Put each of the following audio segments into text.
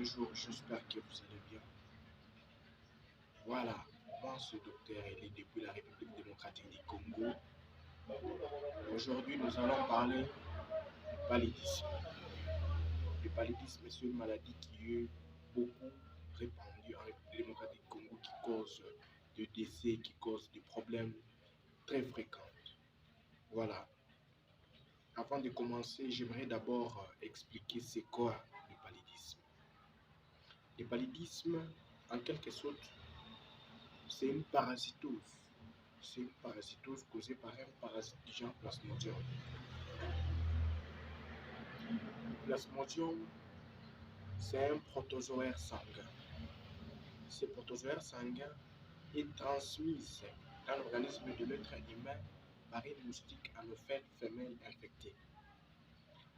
bonjour, j'espère que vous allez bien. Voilà, moi c'est Docteur Elie depuis la République démocratique du Congo. Aujourd'hui, nous allons parler du paludisme. Le paludisme, c'est une maladie qui est beaucoup répandue en République démocratique du Congo qui cause des décès, qui cause des problèmes très fréquents. Voilà, avant de commencer, j'aimerais d'abord expliquer c'est quoi le paludisme. Le paludisme, en quelque sorte, c'est une parasitose. C'est une parasitose causée par un parasite du genre Plasmodium. Le Plasmodium, c'est un protozoaire sanguin. Ce protozoaire sanguin est transmis dans l'organisme de l'être humain par une moustique anophèle femelle infectée.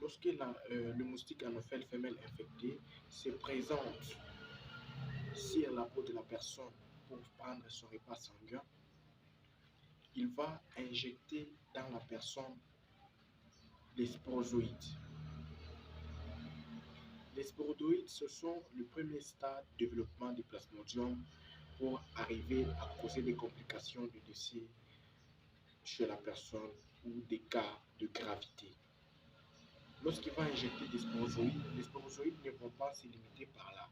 Lorsque le moustique anophèle femelle infecté se présente sur la peau de la personne pour prendre son repas sanguin, il va injecter dans la personne les sporozoïdes. Les sporozoïdes, ce sont le premier stade de développement du plasmodium pour arriver à causer des complications de décès chez la personne ou des cas de gravité. Lorsqu'il va injecter des sporozoïdes, les sporozoïdes ne vont pas se limiter par là.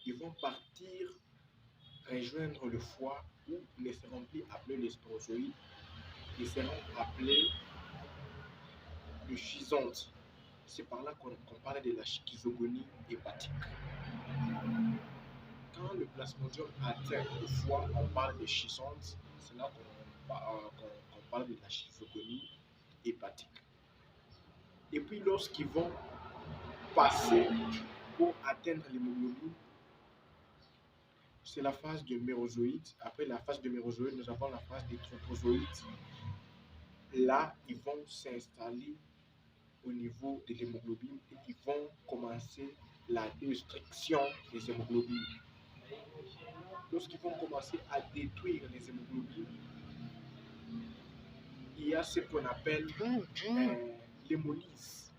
Ils vont partir rejoindre le foie où ils ne seront plus appelés les sporozoïdes, ils seront appelés le schizonte. C'est par là qu'on parle de la schizogonie hépatique. Quand le plasmodium atteint le foie, on parle de schizonte, c'est là qu'on parle de la schizogonie hépatique. Et puis lorsqu'ils vont passer pour atteindre l'hémoglobine, c'est la phase de mérozoïde. Après la phase de mérozoïde, nous avons la phase des trophozoïdes. Là, ils vont s'installer au niveau de l'hémoglobine et ils vont commencer la destruction des hémoglobines. Lorsqu'ils vont commencer à détruire les hémoglobines, il y a ce qu'on appelle l'hémolyse.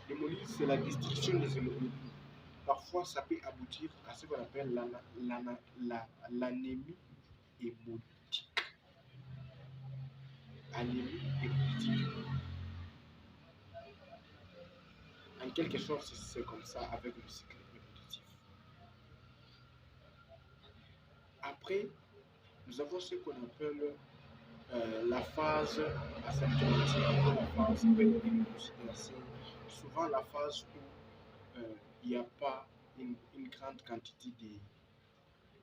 L'hémolyse, c'est la destruction des hémoglobines. Parfois, ça peut aboutir à ce qu'on appelle l'anémie hémolytique. Anémie hémolytique. En quelque sorte, c'est comme ça avec le cycle évolutif. Après, nous avons ce qu'on appelle la phase asymptomatique, la phase pré-diagnostique. C'est souvent la phase où il n'y a pas une grande quantité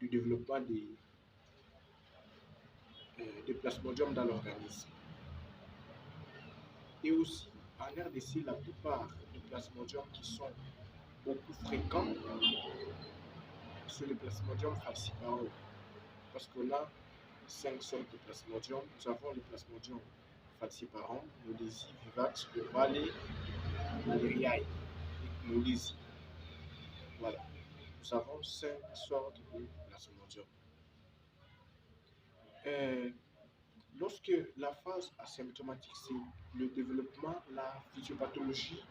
de développement de plasmodium dans l'organisme. Et aussi, en RDC, la plupart des plasmodiums qui sont beaucoup fréquents sont les plasmodium falciparum. Parce qu'on a 5 sortes de plasmodium. Nous avons le plasmodium falciparum, Knowlesi, Vivax, Ovale, Maleriae et Knowlesi. Voilà. Nous avons 5 sortes de plasmodium. Lorsque la phase asymptomatique, c'est le développement, la physiopathologie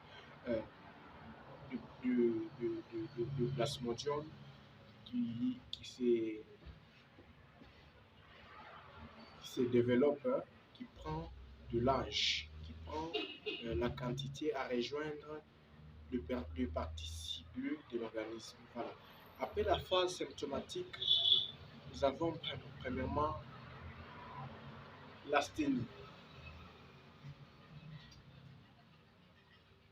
de plasmodium qui se développe, qui prend de l'âge, qui prend la quantité à rejoindre de parties ciblées de l'organisme. Voilà. Après la phase symptomatique, nous avons premièrement l'asthénie.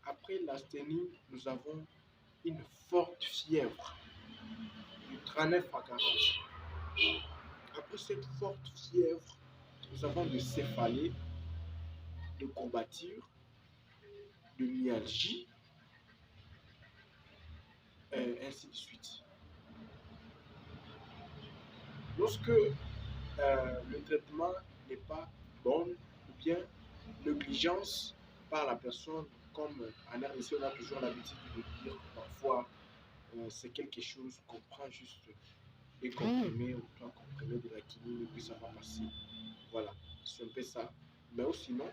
Après l'asthénie, nous avons une forte fièvre de 39 à 40. Après cette forte fièvre, nous avons de céphalée, de courbature, de myalgie, ainsi de suite. Lorsque le traitement n'est pas bon ou bien négligence par la personne, comme en RDC, on a toujours l'habitude de dire que parfois c'est quelque chose qu'on prend juste des comprimés ou 3 comprimés de la quinine et puis ça va passer. Voilà, c'est un peu ça. Mais sinon,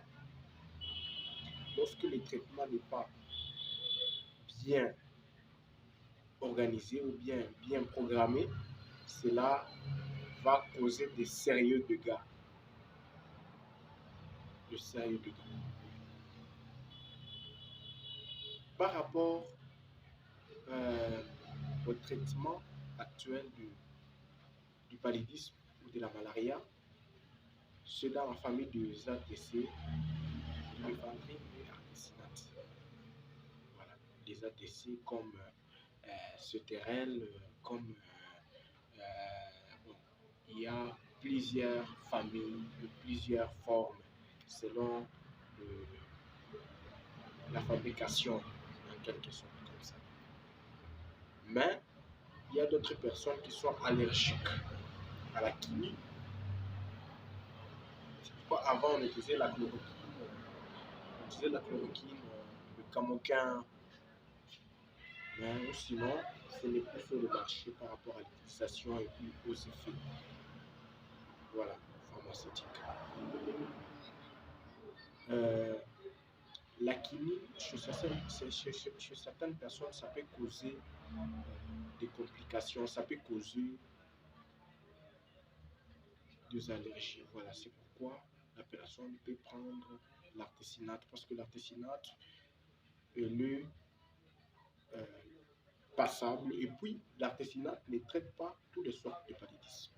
lorsque le traitement n'est pas bien organisé ou bien programmé, cela va causer des sérieux dégâts. De sérieux dégâts. Par rapport au traitement actuel du paludisme ou de la malaria, ceux dans la famille des ATC, l'épandrine et artésunate. Voilà, des ATC comme Ceterel, comme bon, il y a plusieurs familles, plusieurs formes selon la fabrication, en quelque sorte comme ça. Mais il y a d'autres personnes qui sont allergiques à la quinine. C'est pourquoi avant on utilisait la chloroquine, le camoquin, mais sinon ce n'est plus sur le marché par rapport à l'utilisation et puis aux effets. Voilà, pharmaceutique. La quinine, chez certaines personnes, ça peut causer des complications, ça peut causer des allergies. Voilà, c'est pourquoi la personne peut prendre l'artésunate, parce que l'artésunate est le passable, et puis l'artésunate ne traite pas toutes les sortes de paludisme.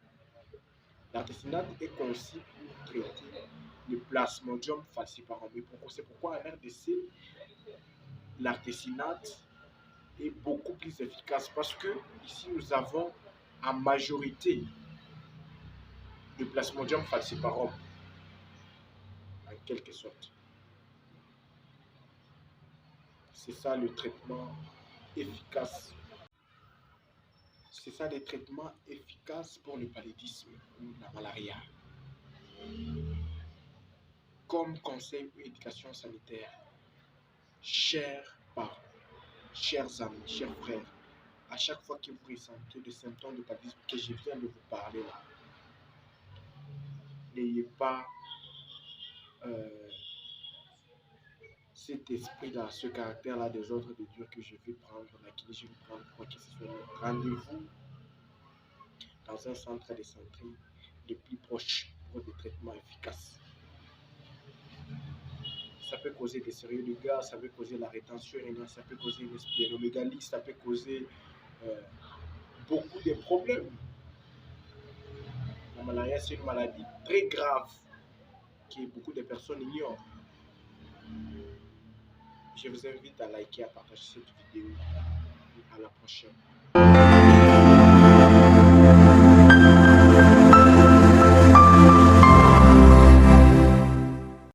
L'artésunate est conçu pour traiter le Plasmodium falciparum. C'est pourquoi en RDC, l'artésunate est beaucoup plus efficace, parce que ici nous avons en majorité le Plasmodium falciparum, en quelque sorte. C'est ça le traitement efficace. C'est ça les traitements efficaces pour le paludisme ou la malaria. Comme conseil ou éducation sanitaire, chers parents, chers amis, chers frères, à chaque fois que vous ressentez des symptômes de paludisme que je viens de vous parler là, n'ayez pas cet esprit-là, ce caractère-là des ordres de Dieu que je vais prendre la kiné, je vais prendre quoi que ce soit. Rendez-vous dans un centre de santé le plus proche pour des traitements efficaces. Ça peut causer des sérieux dégâts, ça peut causer la rétention urinaire, ça peut causer une splénomégalie, ça peut causer beaucoup de problèmes. La malaria, c'est une maladie très grave que beaucoup de personnes ignorent. Je vous invite à liker, à partager cette vidéo. À la prochaine.